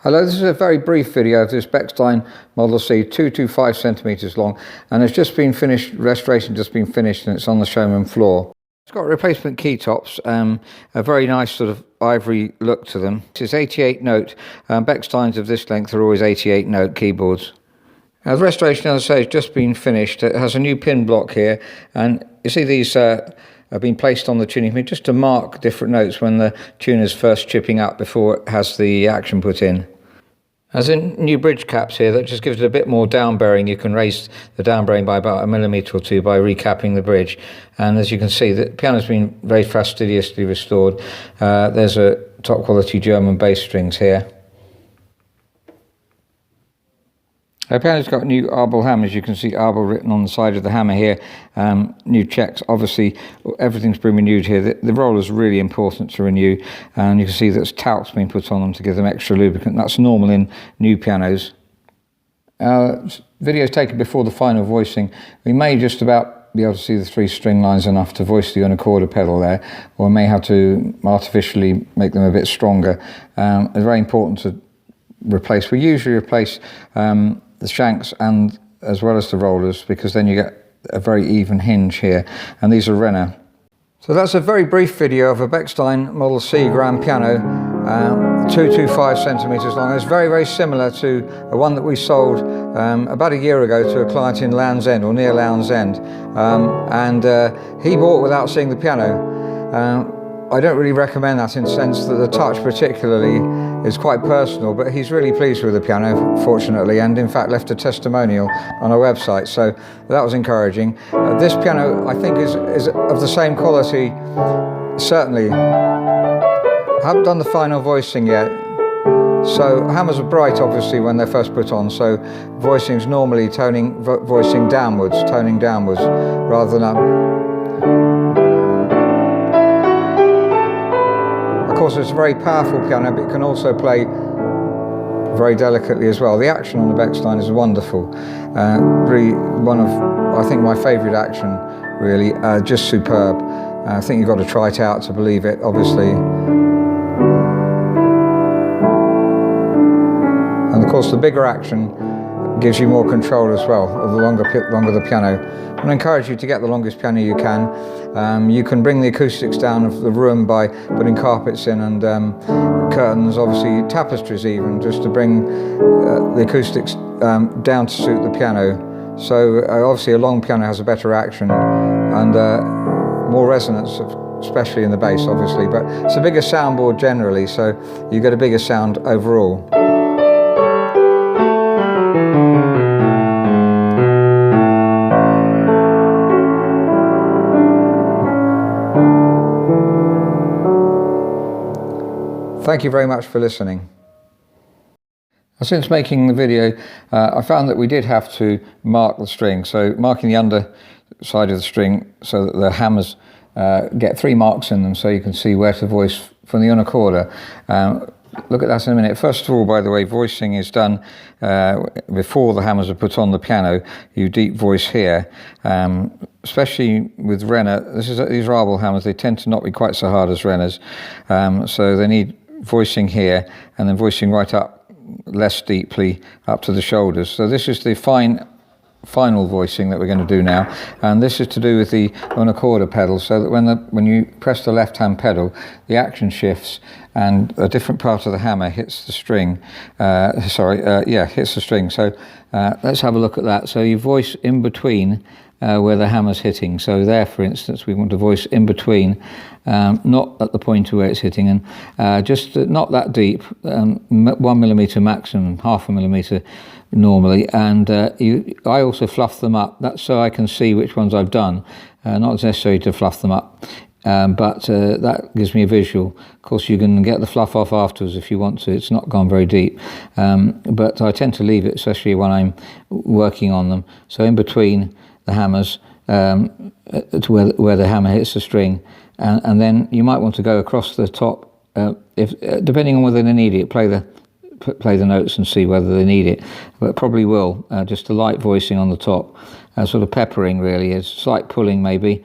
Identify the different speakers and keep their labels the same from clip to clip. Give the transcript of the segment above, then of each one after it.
Speaker 1: Hello, this is a very brief video of this Bechstein Model C 225 centimeters long, and it's just been finished, restoration just been finished, and it's on the showroom floor. It's got replacement key tops, a very nice sort of ivory look to them. It's 88 note. Bechsteins of this length are always 88 note keyboards. The restoration, as I say, has just been finished. It has a new pin block here, and you see these have been placed on the tuning pin just to mark different notes when the tuner's first chipping up before it has the action put in. As in new bridge caps here, that just gives it a bit more down bearing. You can raise the down bearing by about 1 millimetre or 2 by recapping the bridge. And as you can see, the piano's been very fastidiously restored. There's a top quality German bass strings here. The piano's got new arbel hammers. You can see arbel written on the side of the hammer here. New checks. Obviously, everything's been renewed here. The roller's really important to renew, and you can see that talc's been put on them to give them extra lubricant. That's normal in new pianos. Videos taken before the final voicing. We may just about be able to see the 3 string lines enough to voice the unicorda pedal there, or we may have to artificially make them a bit stronger. It's very important to replace. We usually replace the shanks and as well as the rollers, because then you get a very even hinge here, and these are Renner. So that's a very brief video of a Bechstein Model C grand piano, 225 centimeters long. It's very, very similar to the one that we sold about a year ago to a client in Land's End, or near Land's End, and he bought without seeing the piano. I don't really recommend that, in the sense that the touch particularly is quite personal, but he's really pleased with the piano, fortunately, and in fact left a testimonial on our website, so that was encouraging. This piano, I think, is of the same quality, certainly. I haven't done the final voicing yet, so hammers are bright obviously when they're first put on, so voicing's normally voicing downwards, toning downwards rather than up. Of course, it's a very powerful piano, but it can also play very delicately as well. The action on the Bechstein is wonderful. Really one of, I think, my favourite action, really, just superb. I think you've got to try it out to believe it, obviously. And of course, the bigger action gives you more control as well, the longer the piano. I encourage you to get the longest piano you can. You can bring the acoustics down of the room by putting carpets in and curtains, obviously tapestries even, just to bring the acoustics down to suit the piano. So obviously a long piano has a better action and more resonance, especially in the bass obviously, but it's a bigger soundboard generally, so you get a bigger sound overall. Thank you very much for listening. Since making the video, I found that we did have to mark the string. So marking the underside of the string so that the hammers get 3 marks in them, so you can see where to voice from the unicorda. Look at that in a minute. First of all, by the way, voicing is done before the hammers are put on the piano. You deep voice here, especially with Renner. These are arbel hammers. They tend to not be quite so hard as Renners, so they need voicing here and then voicing right up less deeply up to the shoulders. So this is the final voicing that we're going to do now, and this is to do with the unicorda pedal, so that when you press the left hand pedal, the action shifts and a different part of the hammer hits the string. Hits the string. So let's have a look at that. So you voice in between where the hammer's hitting. So there, for instance, we want to voice in between, not at the point where it's hitting, and just not that deep, 1 millimetre maximum, 0.5 millimetre normally, and I also fluff them up. That's so I can see which ones I've done, not necessary to fluff them up, but that gives me a visual. Of course, you can get the fluff off afterwards if you want to. It's not gone very deep, but I tend to leave it, especially when I'm working on them. So in between the hammers, to where the hammer hits the string, and then you might want to go across the top, depending on whether they need it. Play the notes and see whether they need it, but probably will. Just a light voicing on the top, sort of peppering really, a slight pulling maybe,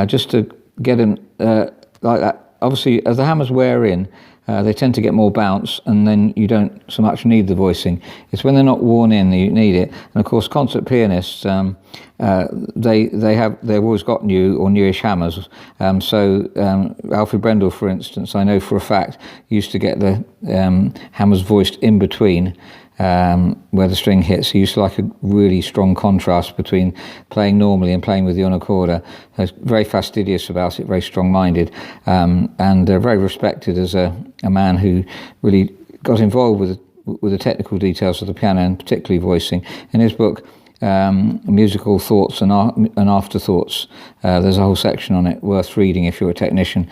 Speaker 1: just to get them like that. Obviously, as the hammers wear in, they tend to get more bounce, and then you don't so much need the voicing. It's when they're not worn in that you need it. And of course, concert pianists, they've always got new or newish hammers. Alfred Brendel, for instance, I know for a fact used to get the hammers voiced in between where the string hits. He used to like a really strong contrast between playing normally and playing with the unicorda. He was very fastidious about it, very strong-minded, and very respected as a man who really got involved with the technical details of the piano, and particularly voicing. In his book, Musical Thoughts and Afterthoughts, there's a whole section on it worth reading if you're a technician.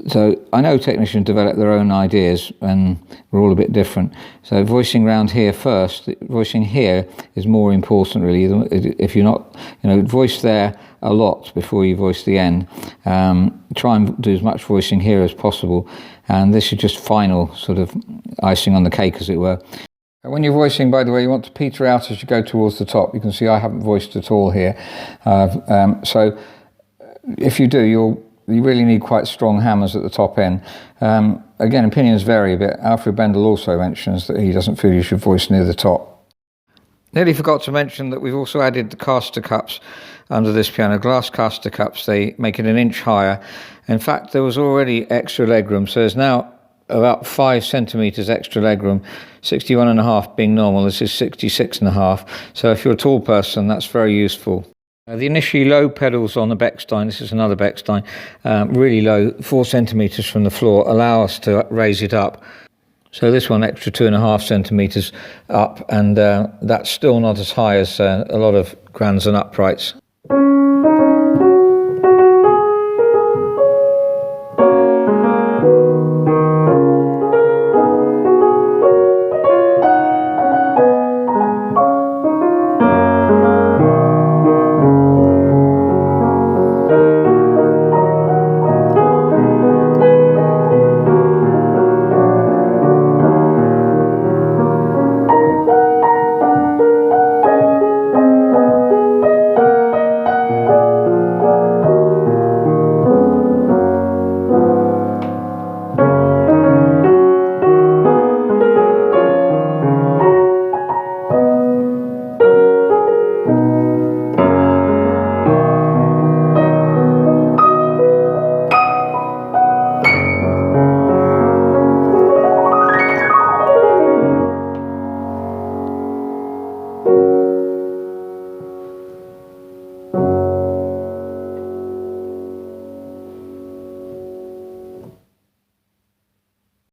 Speaker 1: So I know technicians develop their own ideas, and we're all a bit different. So voicing round here first, voicing here is more important really. If you're not, voice there a lot before you voice the end. Try and do as much voicing here as possible, and this is just final sort of icing on the cake, as it were. When you're voicing, by the way, you want to peter out as you go towards the top. You can see I haven't voiced at all here. So if you do, you really need quite strong hammers at the top end. Again, opinions vary a bit. Alfred Brendel also mentions that he doesn't feel you should voice near the top. Nearly forgot to mention that we've also added the caster cups under this piano, glass caster cups. They make it an inch higher. In fact, there was already extra legroom, so there's now about 5 centimetres extra legroom, 61.5 being normal. This is 66.5. So if you're a tall person, that's very useful. The initially low pedals on the Bechstein, this is another Bechstein, really low, 4 centimetres from the floor, allow us to raise it up. So this one extra 2.5 centimetres up, and that's still not as high as a lot of grands and uprights.